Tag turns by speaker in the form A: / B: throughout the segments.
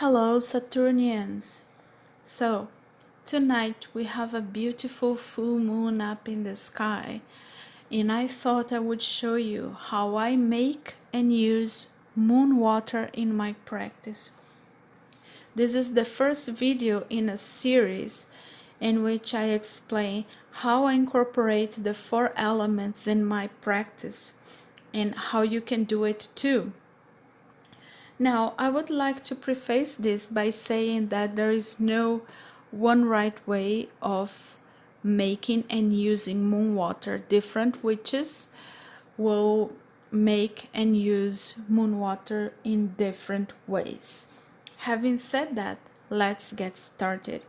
A: Hello, Saturnians. So, tonight we have a beautiful full moon up in the sky, and I thought I would show you how I make and use moon water in my practice. This is the first video in a series in which I explain how I incorporate the four elements in my practice and how you can do it too. Now, I would like to preface this by saying that there is no one right way of making and using moon water. Different witches will make and use moon water in different ways. Having said that, let's get started.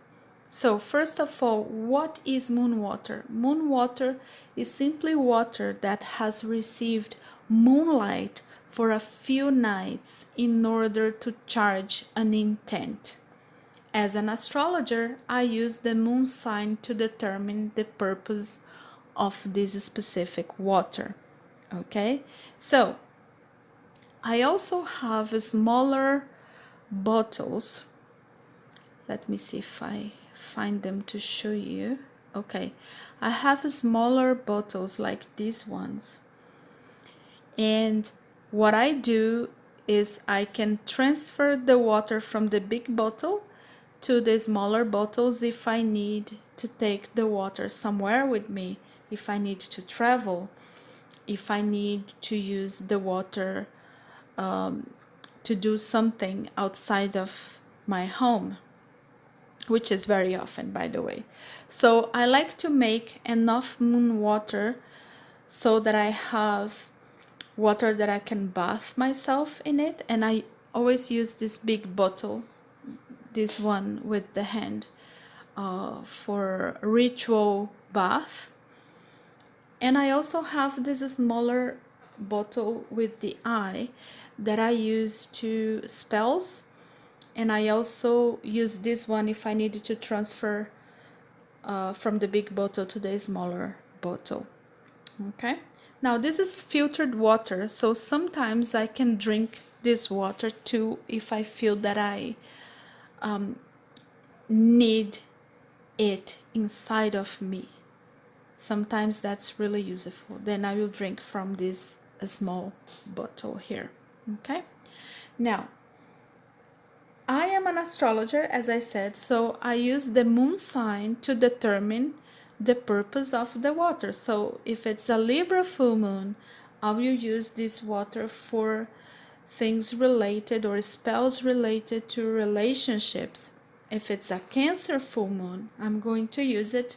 A: So, first of all, what is moon water? Moon water is simply water that has received moonlight for a few nights in order to charge an intent. As an astrologer, I use the moon sign to determine the purpose of this specific water. Okay, so I also have smaller bottles. Let me see if I find them to show you. Okay, I have smaller bottles like these ones, and what I do is I can transfer the water from the big bottle to the smaller bottles if I need to take the water somewhere with me, if I need to travel, if I need to use the water to do something outside of my home, which is very often, by the way. So I like to make enough moon water so that I have water that I can bath myself in it, and I always use this big bottle, this one with the hand, for ritual bath. And I also have this smaller bottle with the eye that I use to spells, and I also use this one if I need to transfer from the big bottle to the smaller bottle. Okay, now this is filtered water, so sometimes I can drink this water too if I feel that I need it inside of me. Sometimes that's really useful. Then I will drink from this small bottle here. Okay, now I am an astrologer, as I said, so I use the moon sign to determine the purpose of the water. So if it's a Libra full moon, I will use this water for things related or spells related to relationships. If it's a Cancer full moon, I'm going to use it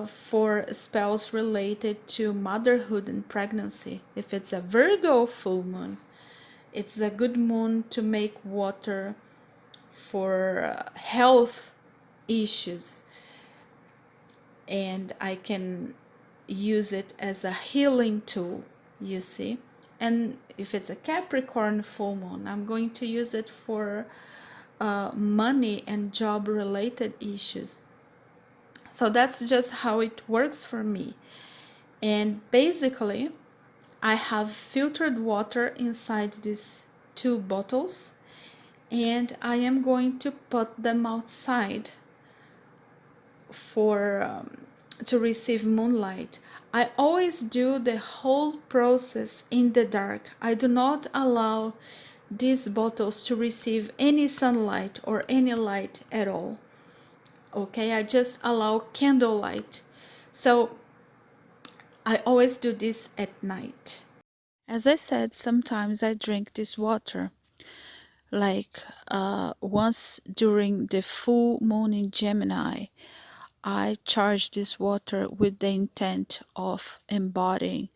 A: for spells related to motherhood and pregnancy. If it's a Virgo full moon, it's a good moon to make water for health issues, and I can use it as a healing tool, you see. And if it's a Capricorn full moon, I'm going to use it for money and job related issues. So that's just how it works for me. And basically, I have filtered water inside these two bottles, and I am going to put them outside for to receive moonlight. I always do the whole process in the dark. I do not allow these bottles to receive any sunlight or any light at all. Okay, I just allow candlelight. So I always do this at night. As I said, sometimes I drink this water. Like once during the full moon in Gemini, I charged this water with the intent of embodying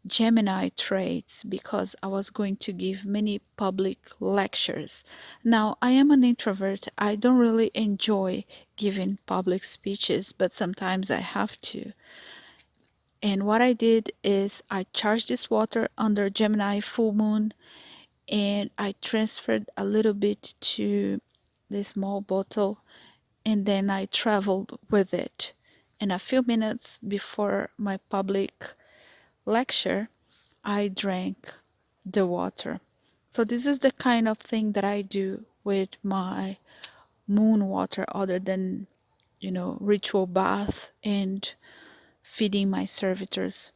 A: Gemini traits because I was going to give many public lectures. Now, I am an introvert. I don't really enjoy giving public speeches, but sometimes I have to. And what I did is I charged this water under Gemini full moon, and I transferred a little bit to the small bottle, and then I traveled with it. And a few minutes before my public lecture, I drank the water. So this is the kind of thing that I do with my moon water other than, ritual bath and feeding my servitors.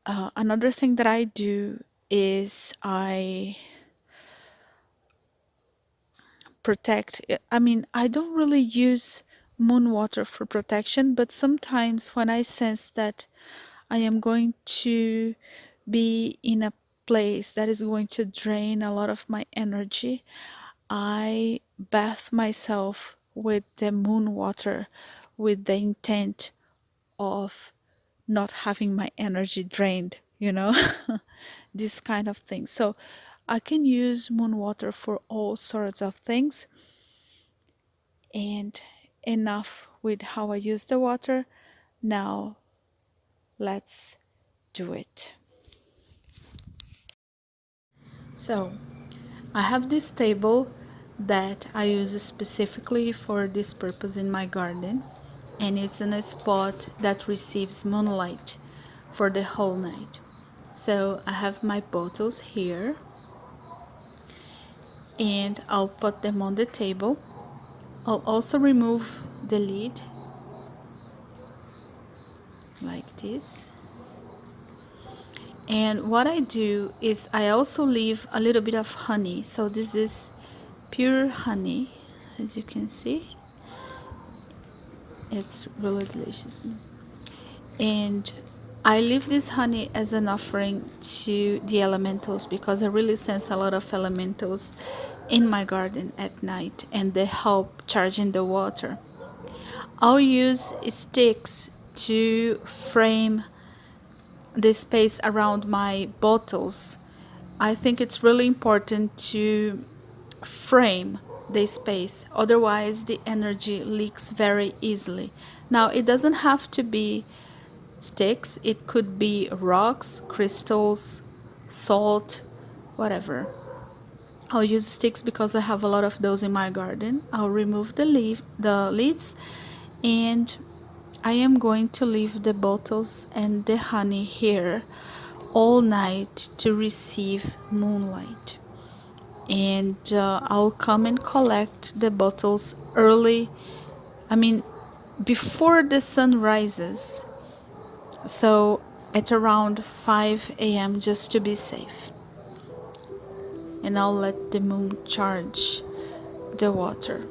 A: Another thing that I do is I protect. I mean, I don't really use moon water for protection, but sometimes when I sense that I am going to be in a place that is going to drain a lot of my energy, I bath myself with the moon water with the intent of not having my energy drained, this kind of thing. So I can use moon water for all sorts of things, and enough with how I use the water. Now let's do it. So I have this table that I use specifically for this purpose in my garden, and it's in a spot that receives moonlight for the whole night. So I have my bottles here, and I'll put them on the table. I'll also remove the lid like this. And what I do is I also leave a little bit of honey. So this is pure honey, as you can see. It's really delicious. And I leave this honey as an offering to the elementals because I really sense a lot of elementals in my garden at night, and they help charging the water. I'll use sticks to frame the space around my bottles. I think it's really important to frame the space, otherwise the energy leaks very easily. Now it doesn't have to be sticks, it could be rocks, crystals, salt, whatever. I'll use sticks because I have a lot of those in my garden. I'll remove the lids, and I am going to leave the bottles and the honey here all night to receive moonlight. And I'll come and collect the bottles early, before the sun rises. So at around 5 a.m. just to be safe. And I'll let the moon charge the water.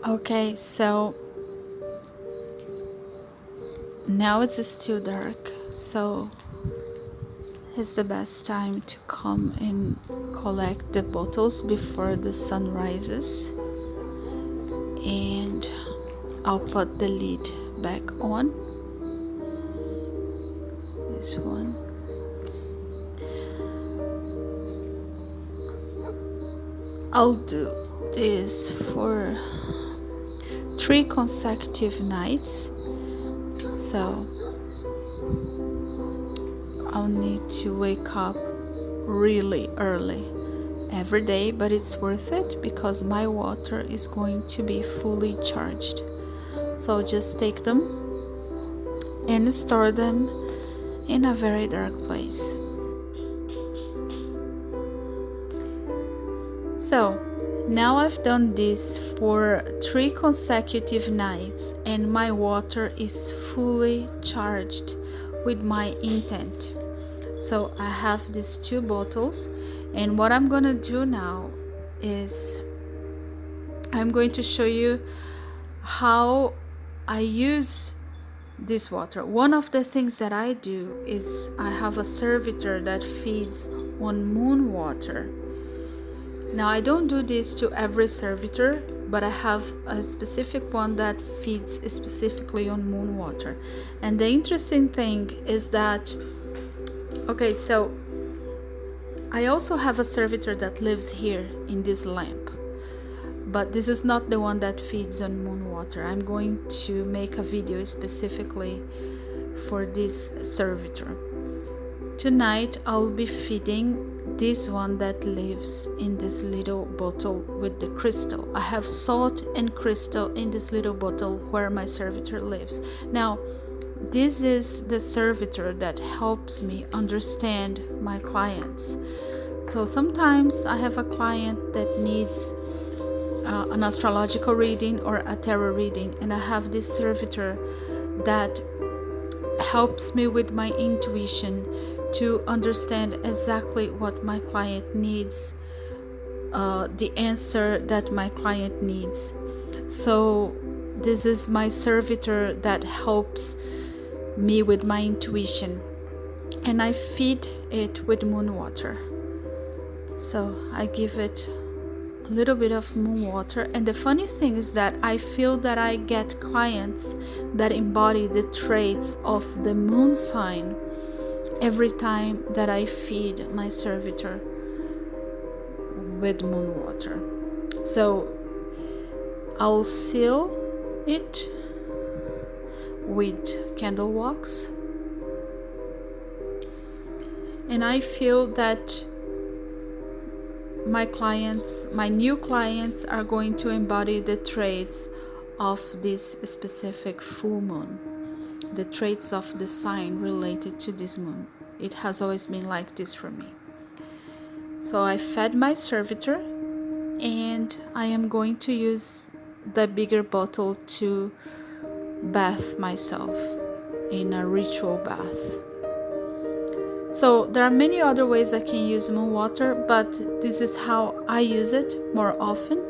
A: Okay, so now it's still dark, so it's the best time to come and collect the bottles before the sun rises. And I'll put the lid back on. This one. I'll do this for 3 consecutive nights. So I'll need to wake up really early every day, but it's worth it because my water is going to be fully charged. So just take them and store them in a very dark place. So now I've done this for 3 consecutive nights, and my water is fully charged with my intent. So I have these 2 bottles, and what I'm gonna do now is I'm going to show you how I use this water. One of the things that I do is I have a servitor that feeds on moon water. Now I don't do this to every servitor, but I have a specific one that feeds specifically on moon water. And the interesting thing is that, okay, so I also have a servitor that lives here in this lamp. but this is not the one that feeds on moon water. I'm going to make a video specifically for this servitor. Tonight I'll be feeding this one that lives in this little bottle with the crystal. I have salt and crystal in this little bottle where my servitor lives. Now, this is the servitor that helps me understand my clients. So sometimes I have a client that needs an astrological reading or a tarot reading, and I have this servitor that helps me with my intuition to understand exactly what my client needs, the answer that my client needs. So this is my servitor that helps me with my intuition, and I feed it with moon water. So I give it a little bit of moon water, and the funny thing is that I feel that I get clients that embody the traits of the moon sign every time that I feed my servitor with moon water. So I'll seal it with candle wax, and I feel that my new clients are going to embody the traits of this specific full moon, the traits of the sign related to this moon. It has always been like this for me. So I fed my servitor, and I am going to use the bigger bottle to bath myself in a ritual bath. So there are many other ways I can use moon water, but this is how I use it more often,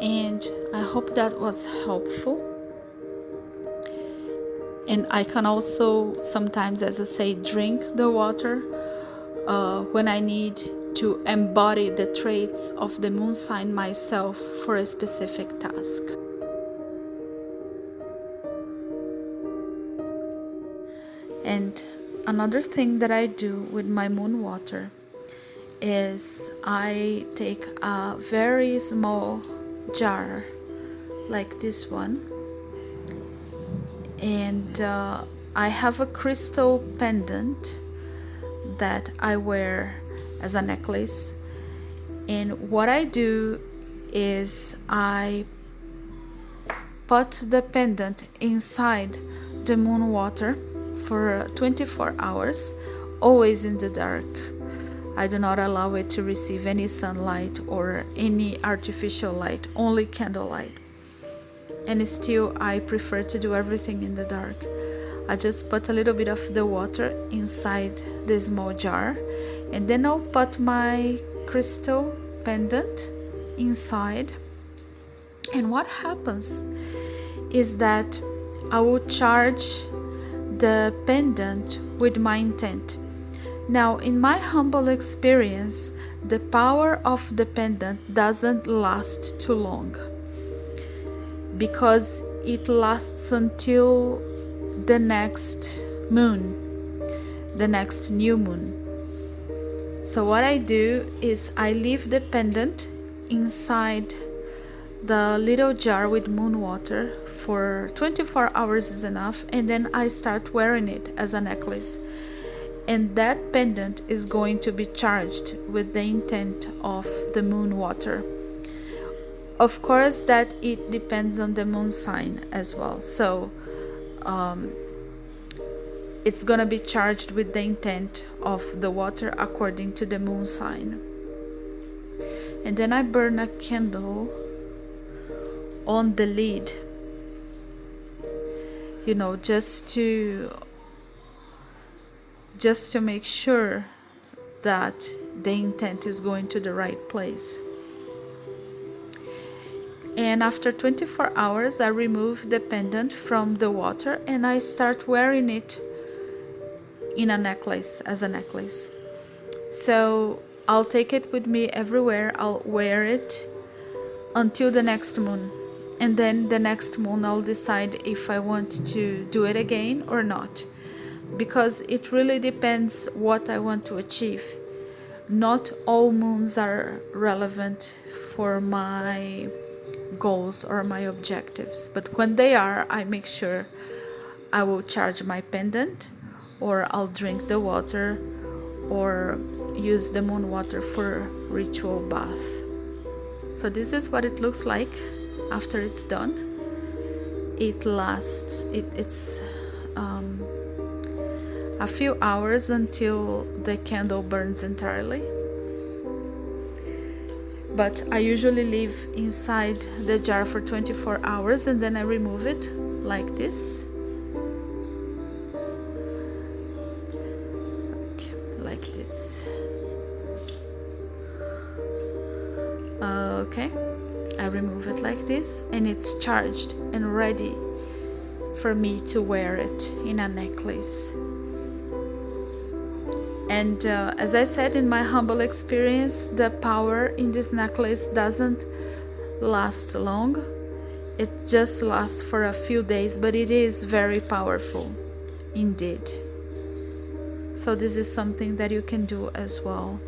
A: and I hope that was helpful. And I can also sometimes, as I say, drink the water when I need to embody the traits of the moon sign myself for a specific task. And another thing that I do with my moon water is I take a very small jar like this one, and I have a crystal pendant that I wear as a necklace. And what I do is I put the pendant inside the moon water for 24 hours, always in the dark. I do not allow it to receive any sunlight or any artificial light, only candlelight. And still, I prefer to do everything in the dark. I just put a little bit of the water inside the small jar, and then I'll put my crystal pendant inside. And what happens is that I will charge the pendant with my intent. Now, in my humble experience, the power of the pendant doesn't last too long, because it lasts until the next moon, the next new moon. So what I do is I leave the pendant inside the little jar with moon water for 24 hours is enough, and then I start wearing it as a necklace. And that pendant is going to be charged with the intent of the moon water. Of course, that it depends on the moon sign as well. So it's gonna be charged with the intent of the water according to the moon sign. And then I burn a candle on the lid, just to make sure that the intent is going to the right place. And after 24 hours, I remove the pendant from the water and I start wearing it in a necklace, as a necklace. So I'll take it with me everywhere. I'll wear it until the next moon. And then the next moon, I'll decide if I want to do it again or not. Because it really depends what I want to achieve. Not all moons are relevant for my goals or my objectives. But when they are, I make sure I will charge my pendant, or I'll drink the water, or use the moon water for ritual bath. So this is what it looks like after it's done. It lasts, it's a few hours until the candle burns entirely. But I usually leave inside the jar for 24 hours and then I remove it like this. Like this. Okay, I remove it like this, and it's charged and ready for me to wear it in a necklace. And as I said, in my humble experience, the power in this necklace doesn't last long. It just lasts for a few days, but it is very powerful indeed. So this is something that you can do as well.